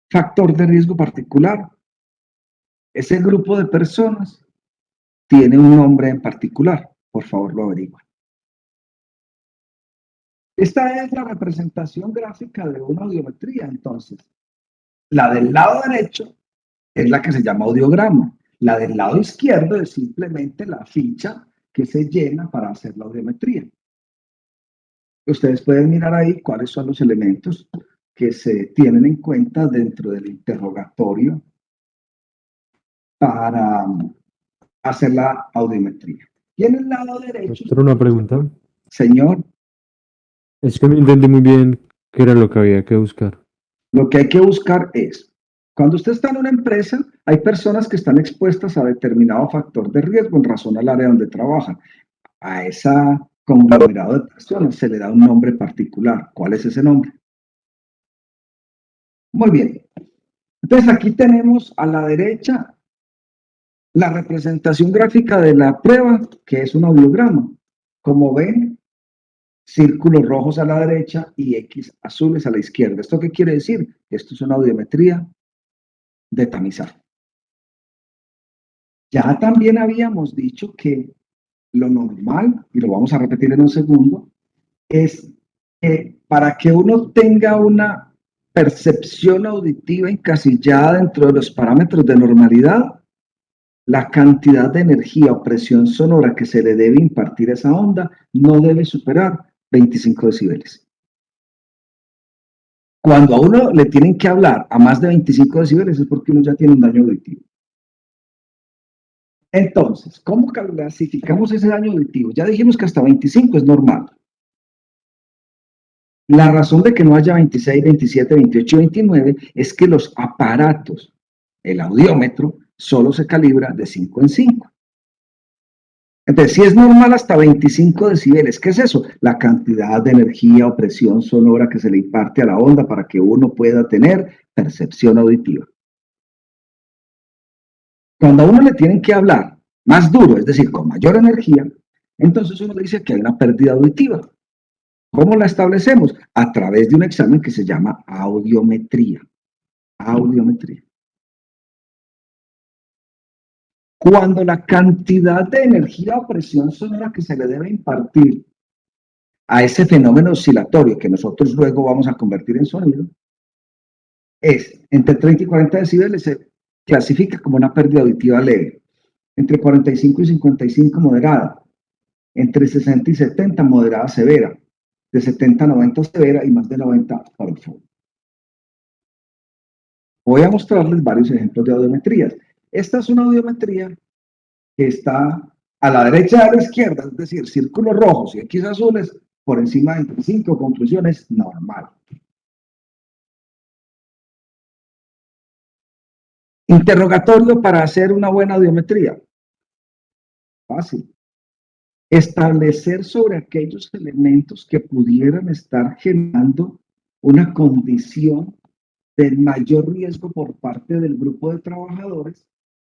factor de riesgo particular, ese grupo de personas tiene un nombre en particular. Por favor, lo averigüen. Esta es la representación gráfica de una audiometría, entonces. La del lado derecho es la que se llama audiograma. La del lado izquierdo es simplemente la ficha que se llena para hacer la audiometría. Ustedes pueden mirar ahí cuáles son los elementos que se tienen en cuenta dentro del interrogatorio para hacer la audiometría. Y en el lado derecho, Doctor, una pregunta. señor, Es que no entendí muy bien qué era lo que había que buscar. lo que hay que buscar es, cuando usted está en una empresa, hay personas que están expuestas a determinado factor de riesgo en razón al área donde trabajan. A esa conglomerado de personas se le da un nombre particular. ¿Cuál es ese nombre? Muy bien. Entonces aquí tenemos a la derecha la representación gráfica de la prueba, que es un audiograma. Como ven, círculos rojos a la derecha y X azules a la izquierda. ¿Esto qué quiere decir? Esto es una audiometría de tamizaje. Ya también habíamos dicho que lo normal, y lo vamos a repetir en un segundo, es que para que uno tenga una percepción auditiva encasillada dentro de los parámetros de normalidad, la cantidad de energía o presión sonora que se le debe impartir a esa onda no debe superar 25 decibeles. Cuando a uno le tienen que hablar a más de 25 decibeles es porque uno ya tiene un daño auditivo. Entonces, ¿cómo clasificamos ese daño auditivo? Ya dijimos que hasta 25 es normal. La razón de que no haya 26, 27, 28 y 29 es que los aparatos, el audiómetro, solo se calibra de 5 en 5. Entonces, si es normal hasta 25 decibeles, ¿qué es eso? La cantidad de energía o presión sonora que se le imparte a la onda para que uno pueda tener percepción auditiva. Cuando a uno le tienen que hablar más duro, es decir, con mayor energía, entonces uno dice que hay una pérdida auditiva. ¿Cómo la establecemos? A través de un examen que se llama audiometría. Audiometría. Cuando la cantidad de energía o presión sonora que se le debe impartir a ese fenómeno oscilatorio que nosotros luego vamos a convertir en sonido es entre 30 y 40 decibeles, se clasifica como una pérdida auditiva leve. Entre 45 y 55 moderada. Entre 60 y 70 moderada severa. De 70 a 90 severa y más de 90 para el fondo. Voy a mostrarles varios ejemplos de audiometrías. Esta es una audiometría que está a la derecha y a la izquierda, es decir, círculos rojos y X azules por encima de 25, conclusiones normal. Interrogatorio para hacer una buena audiometría. Fácil. Establecer sobre aquellos elementos que pudieran estar generando una condición del mayor riesgo por parte del grupo de trabajadores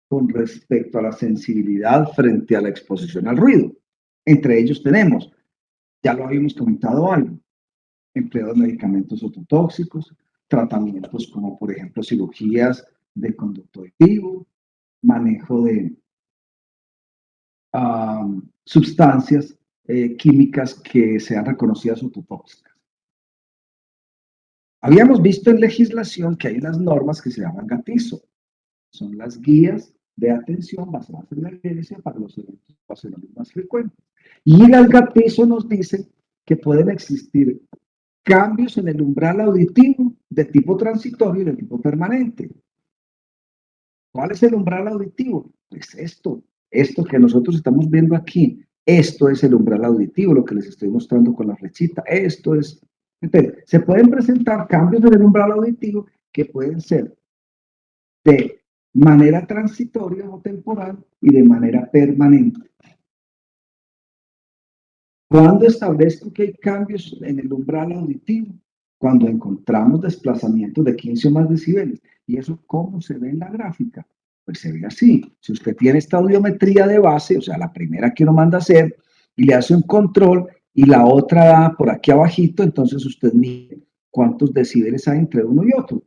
con respecto a la sensibilidad frente a la exposición al ruido. Entre ellos tenemos, ya lo habíamos comentado algo, empleo de medicamentos ototóxicos, tratamientos como por ejemplo cirugías de conducto auditivo, manejo de sustancias químicas que sean reconocidas ototóxicas. Habíamos visto en legislación que hay unas normas que se llaman GATIZO, son las guías de atención basadas en la evidencia para los eventos ocasionales más frecuentes. Y las GATIZO nos dicen que pueden existir cambios en el umbral auditivo de tipo transitorio y de tipo permanente. ¿Cuál es el umbral auditivo? Pues esto que nosotros estamos viendo aquí, esto es el umbral auditivo, lo que les estoy mostrando con la flechita, esto es. Entonces, se pueden presentar cambios en el umbral auditivo que pueden ser de manera transitoria o temporal y de manera permanente. ¿Cuándo establezco que hay cambios en el umbral auditivo? Cuando encontramos desplazamientos de 15 o más decibeles. ¿Y eso cómo se ve en la gráfica? Pues se ve así. Si usted tiene esta audiometría de base, o sea, la primera que uno manda a hacer, y le hace un control, y la otra por aquí abajito, entonces usted mide cuántos decibeles hay entre uno y otro.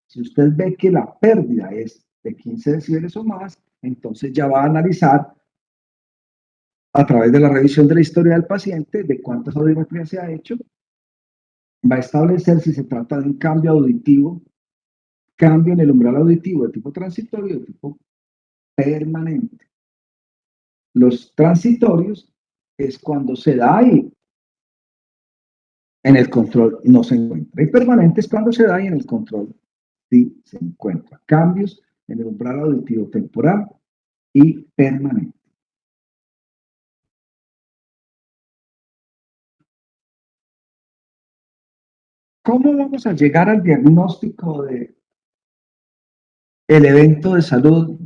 Si usted ve que la pérdida es de 15 decibeles o más, entonces ya va a analizar a través de la revisión de la historia del paciente, de cuántas audiometrías se ha hecho, va a establecer si se trata de un cambio auditivo, cambio en el umbral auditivo de tipo transitorio o de tipo permanente. Los transitorios es cuando se da y en el control no se encuentra. Y permanente es cuando se da y en el control sí se encuentra. Cambios en el umbral auditivo temporal y permanente. ¿Cómo vamos a llegar al diagnóstico de el evento de salud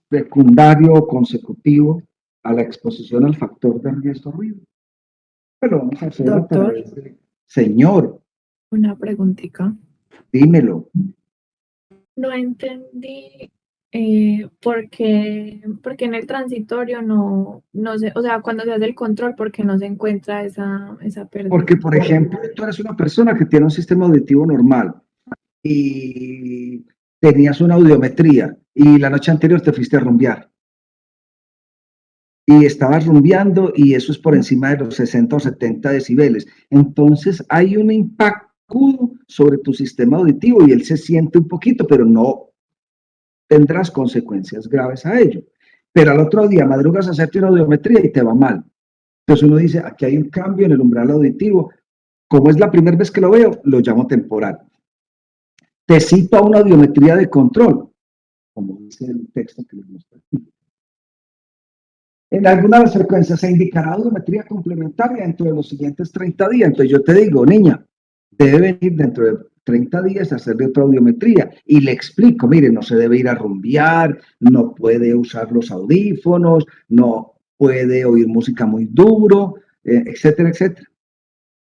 secundario o consecutivo a la exposición al factor de riesgo ruido? Pero vamos a hacer a Doctor, través de... Señor, una preguntita. dímelo. No entendí porque en el transitorio no sé, o sea, cuando se hace el control, porque no se encuentra esa pérdida. Porque, por ejemplo, tú eres una persona que tiene un sistema auditivo normal y tenías una audiometría y la noche anterior te fuiste a rumbear. Y estabas rumbeando y eso es por encima de los 60 o 70 decibeles. Entonces hay un impacto sobre tu sistema auditivo y él se siente un poquito, pero no tendrás consecuencias graves a ello. Pero al otro día madrugas a hacerte una audiometría y te va mal. Entonces uno dice, aquí hay un cambio en el umbral auditivo. Como es la primera vez que lo veo, lo llamo temporal. Te cito a una audiometría de control, como dice el texto que les muestro aquí. En algunas de las frecuencias se indicará audiometría complementaria dentro de los siguientes 30 días. Entonces yo te digo, niña, debe venir dentro de 30 días a hacerle otra audiometría. Y le explico, mire, no se debe ir a rumbear, no puede usar los audífonos, no puede oír música muy duro, etcétera, etcétera.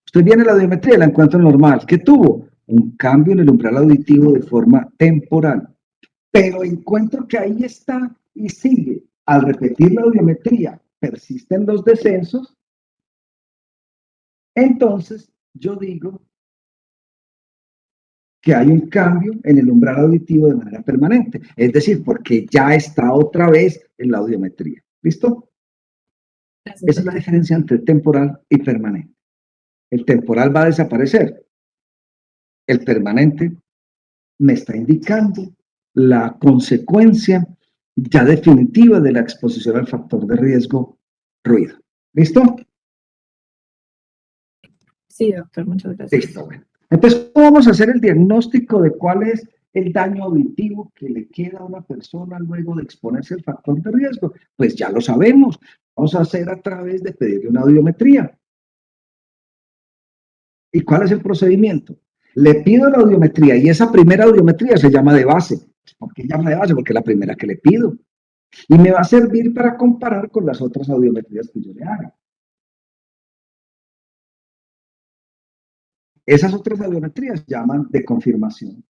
Usted viene a la audiometría y la encuentra normal. ¿Qué tuvo? Un cambio en el umbral auditivo de forma temporal. Pero encuentro que ahí está y sigue. Al repetir la audiometría, persisten los descensos. Entonces, yo digo que hay un cambio en el umbral auditivo de manera permanente. Es decir, porque ya está otra vez en la audiometría. ¿Listo? Gracias, Esa es la diferencia entre temporal y permanente. El temporal va a desaparecer. El permanente me está indicando la consecuencia ya definitiva de la exposición al factor de riesgo ruido. ¿Listo? Sí, doctor, muchas gracias. Listo. Bueno. Entonces, ¿cómo vamos a hacer el diagnóstico de cuál es el daño auditivo que le queda a una persona luego de exponerse al factor de riesgo? Pues ya lo sabemos. Vamos a hacer a través de pedirle una audiometría. ¿Y cuál es el procedimiento? Le pido la audiometría y esa primera audiometría se llama de base. ¿Por qué llama de base? Porque es la primera que le pido. Y me va a servir para comparar con las otras audiometrías que yo le haga. Esas otras audiometrías llaman de confirmación.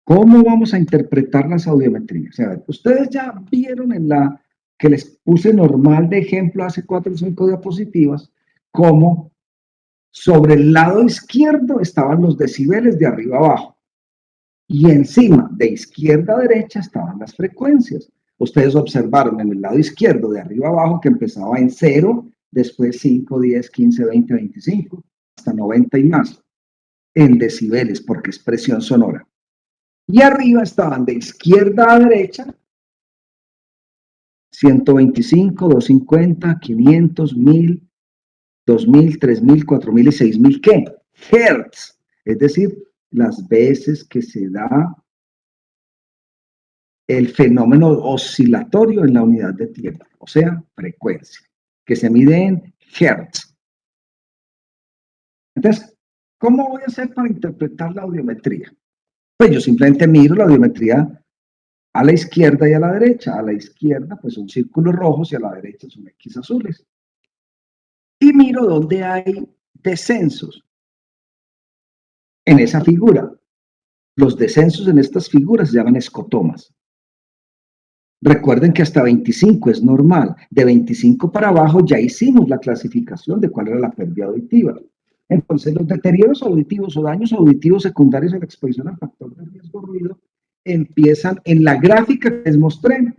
¿Cómo vamos a interpretar las audiometrías? A ver, ustedes ya vieron en la que les puse normal de ejemplo hace 4 o 5 diapositivas, cómo sobre el lado izquierdo estaban los decibeles de arriba abajo y encima de izquierda a derecha estaban las frecuencias. Ustedes observaron en el lado izquierdo de arriba abajo que empezaba en 0, después 5, 10, 15, 20, 25, hasta 90 y más, en decibeles, porque es presión sonora. Y arriba estaban de izquierda a derecha 125, 250, 500, 1000, 2000, 3000, 4000 y 6000, ¿qué? Hertz. Es decir, las veces que se da el fenómeno oscilatorio en la unidad de tiempo, o sea, frecuencia, que se mide en hertz. Entonces, ¿cómo voy a hacer para interpretar la audiometría? Pues yo simplemente miro la audiometría a la izquierda y a la derecha. A la izquierda, pues son círculos rojos y a la derecha son X azules. Y miro dónde hay descensos en esa figura. Los descensos en estas figuras se llaman escotomas. Recuerden que hasta 25 es normal. De 25 para abajo ya hicimos la clasificación de cuál era la pérdida auditiva. Entonces, los deterioros auditivos o daños auditivos secundarios a la exposición al factor de riesgo ruido empiezan en la gráfica que les mostré,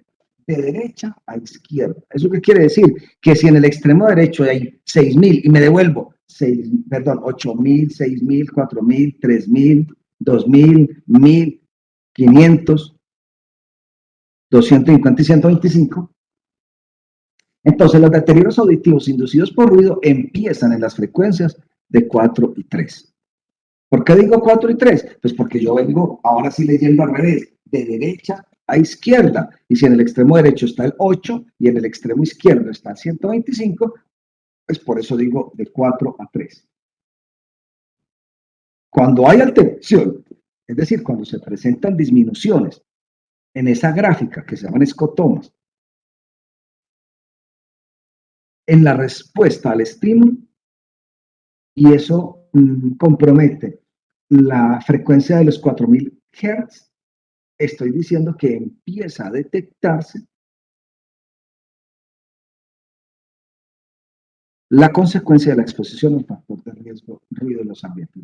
de derecha a izquierda. ¿Eso qué quiere decir? Que si en el extremo derecho hay 6000 y me devuelvo 8000, 6000, 4000, 3000, 2000, 1000, 500, 250 y 125. Entonces, los deterioros auditivos inducidos por ruido empiezan en las frecuencias de 4 y 3. ¿Por qué digo 4 y 3? Pues porque yo vengo ahora sí leyendo al revés, de derecha a izquierda. Y si en el extremo derecho está el 8 y en el extremo izquierdo está el 125, pues por eso digo de 4 a 3. Cuando hay alteración, es decir, cuando se presentan disminuciones en esa gráfica que se llaman escotomas, en la respuesta al estímulo, y eso compromete la frecuencia de los 4000 Hz, estoy diciendo que empieza a detectarse la consecuencia de la exposición al factor de riesgo ruido en los ambientes.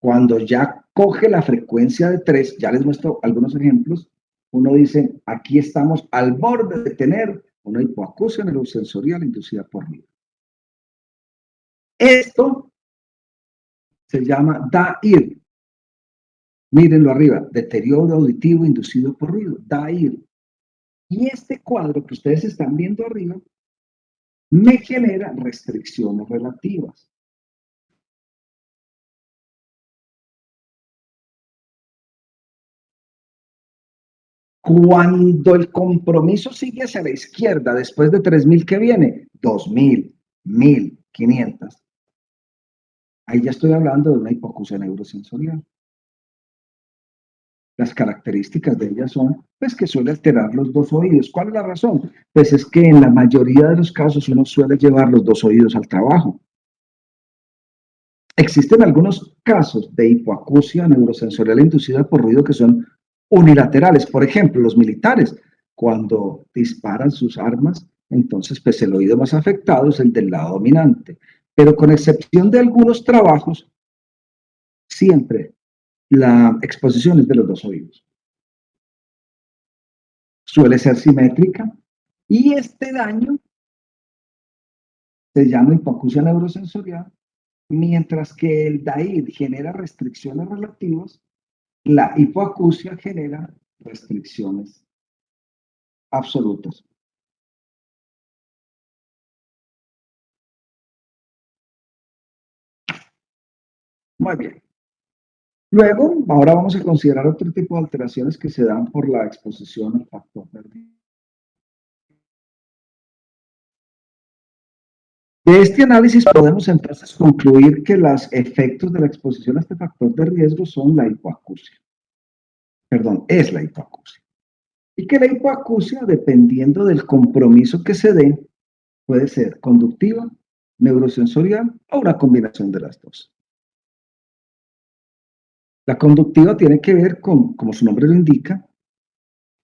Cuando ya coge la frecuencia de 3, ya les muestro algunos ejemplos, uno dice, aquí estamos al borde de tener una hipoacusia neurosensorial inducida por ruido. Esto se llama DAIR. Mírenlo arriba, deterioro auditivo inducido por ruido, DAIR. Y este cuadro que ustedes están viendo arriba me genera restricciones relativas. Cuando el compromiso sigue hacia la izquierda, después de 3000, ¿qué viene? 2000, 1500. Ahí ya estoy hablando de una hipoacusia neurosensorial. Las características de ella son, pues, que suele alterar los dos oídos. ¿Cuál es la razón? Pues es que en la mayoría de los casos uno suele llevar los dos oídos al trabajo. Existen algunos casos de hipoacusia neurosensorial inducida por ruido que son unilaterales. Por ejemplo, los militares, cuando disparan sus armas, entonces pues el oído más afectado es el del lado dominante. Pero con excepción de algunos trabajos, siempre la exposición es de los dos oídos. Suele ser simétrica y este daño se llama hipoacusia neurosensorial, mientras que el DAIR genera restricciones relativas, la hipoacusia genera restricciones absolutas. Muy bien. Luego, ahora vamos a considerar otro tipo de alteraciones que se dan por la exposición al factor de riesgo. De este análisis podemos entonces concluir que los efectos de la exposición a este factor de riesgo son la hipoacusia. Perdón, es la hipoacusia. Y que la hipoacusia, dependiendo del compromiso que se dé, puede ser conductiva, neurosensorial o una combinación de las dos. La conductiva tiene que ver con, como su nombre lo indica,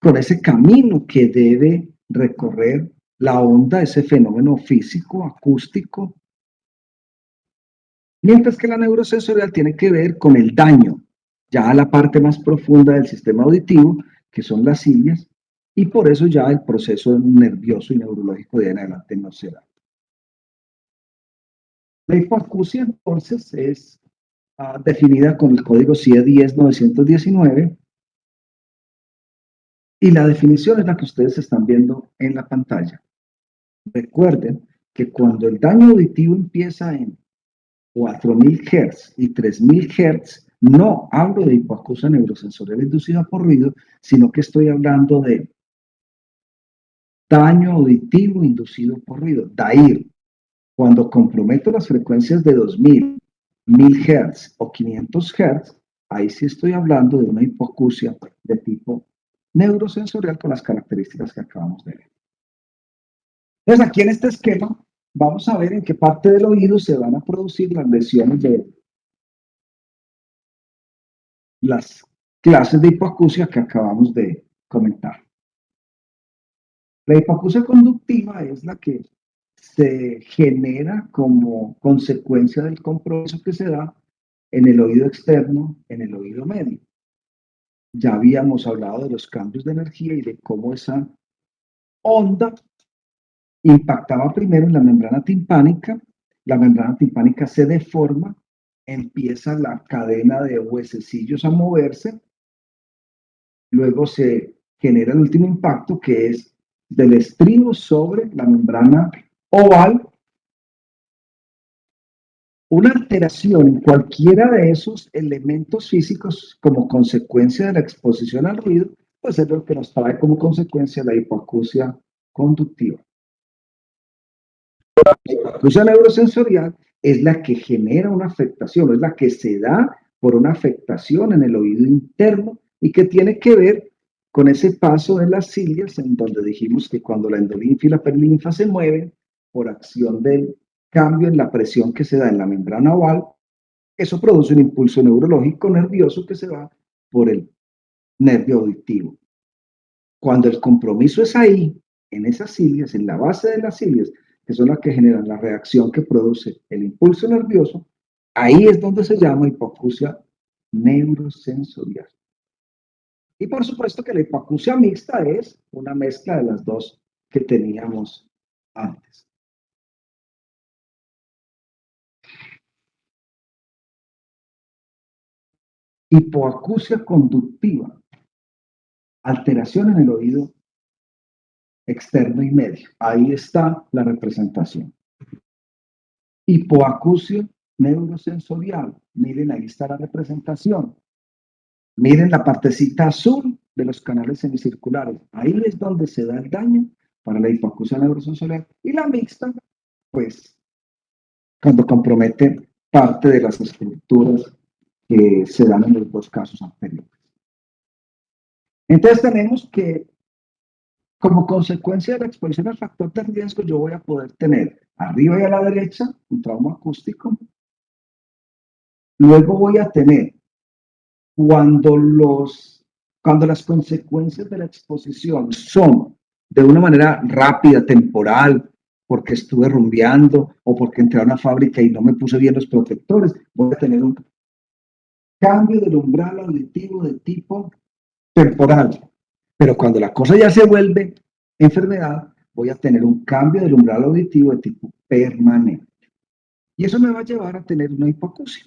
con ese camino que debe recorrer la onda, ese fenómeno físico, acústico, mientras que la neurosensorial tiene que ver con el daño, ya a la parte más profunda del sistema auditivo, que son las cilias, y por eso ya el proceso nervioso y neurológico de ahí en adelante no se da. La hipoacusia, entonces, es definida con el código CIE 10919 y la definición es la que ustedes están viendo en la pantalla. Recuerden que cuando el daño auditivo empieza en 4000 Hz y 3000 Hz, no hablo de hipoacusia neurosensorial inducida por ruido, sino que estoy hablando de daño auditivo inducido por ruido, DAIR. Cuando comprometo las frecuencias de 2000, 1000 Hz o 500 Hz, ahí sí estoy hablando de una hipoacusia de tipo neurosensorial con las características que acabamos de ver. Entonces, aquí en este esquema vamos a ver en qué parte del oído se van a producir las lesiones de las clases de hipoacusia que acabamos de comentar. La hipoacusia conductiva es la que se genera como consecuencia del compromiso que se da en el oído externo, en el oído medio. Ya habíamos hablado de los cambios de energía y de cómo esa onda impactaba primero en la membrana timpánica se deforma, empieza la cadena de huesecillos a moverse, luego se genera el último impacto que es del estribo sobre la membrana oval. Una alteración en cualquiera de esos elementos físicos como consecuencia de la exposición al ruido, pues es lo que nos trae como consecuencia la hipoacusia conductiva. La hipoacusia neurosensorial es la que genera una afectación, es la que se da por una afectación en el oído interno y que tiene que ver con ese paso de las cilias en donde dijimos que cuando la endolinfa y la perilinfa se mueven por acción del cambio en la presión que se da en la membrana oval, eso produce un impulso neurológico nervioso que se va por el nervio auditivo. Cuando el compromiso es ahí, en esas cilias, en la base de las cilias, que son las que generan la reacción que produce el impulso nervioso, ahí es donde se llama hipoacusia neurosensorial. Y por supuesto que la hipoacusia mixta es una mezcla de las dos que teníamos antes. Hipoacusia conductiva, alteración en el oído externo y medio. Ahí está la representación. Hipoacusia neurosensorial. Miren, ahí está la representación. Miren la partecita azul de los canales semicirculares. Ahí es donde se da el daño para la hipoacusia neurosensorial. Y la mixta, pues, cuando compromete parte de las estructuras que se dan en los dos casos anteriores. Entonces tenemos que, como consecuencia de la exposición al factor de riesgo, yo voy a poder tener arriba y a la derecha un trauma acústico. Luego voy a tener cuando las consecuencias de la exposición son de una manera rápida, temporal, porque estuve rumbeando o porque entré a una fábrica y no me puse bien los protectores, voy a tener un cambio del umbral auditivo de tipo temporal. Pero cuando la cosa ya se vuelve enfermedad, voy a tener un cambio del umbral auditivo de tipo permanente. Y eso me va a llevar a tener una hipoacusia.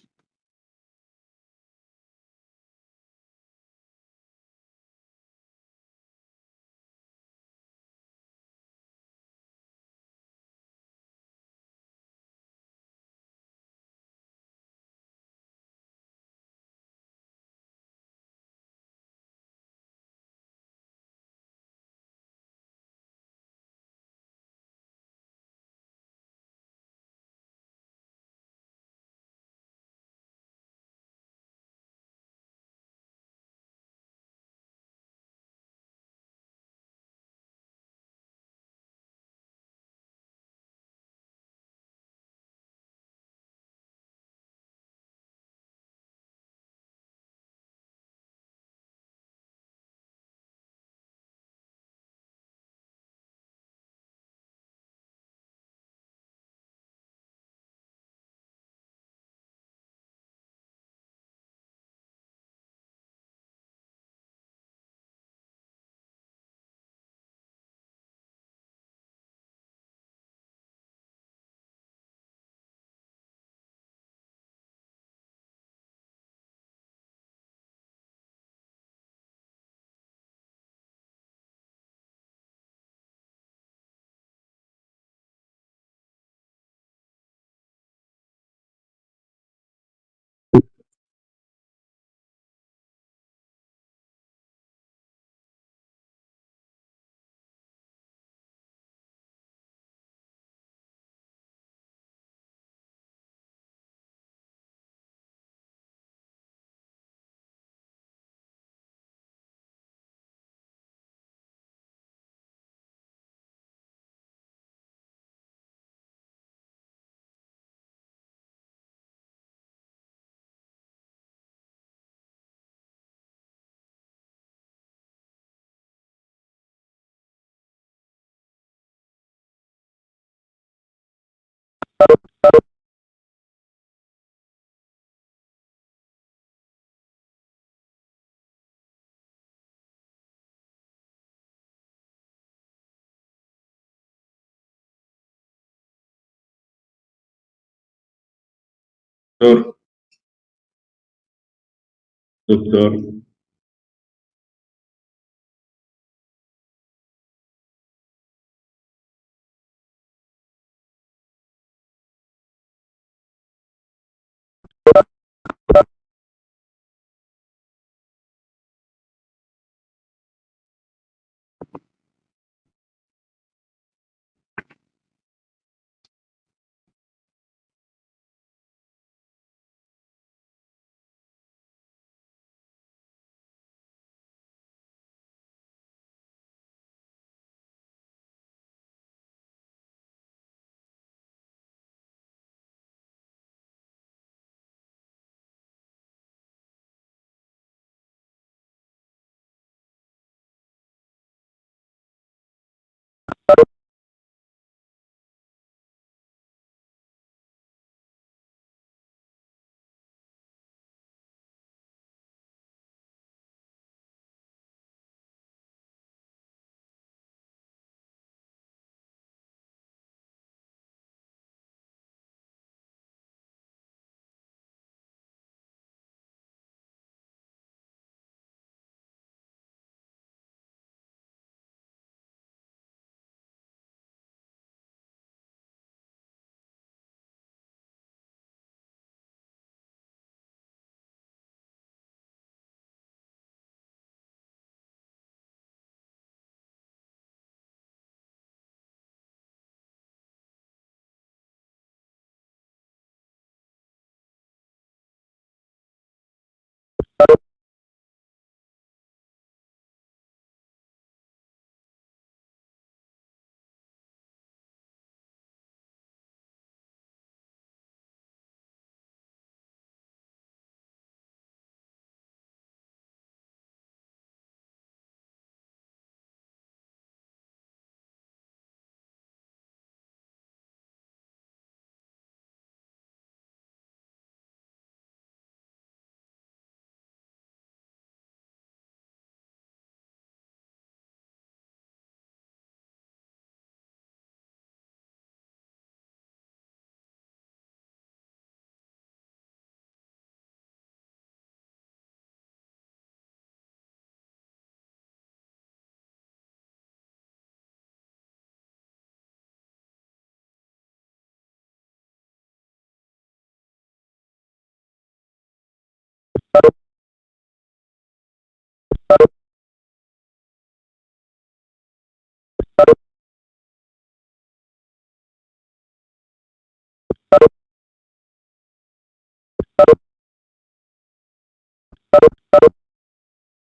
Doctor, doctor,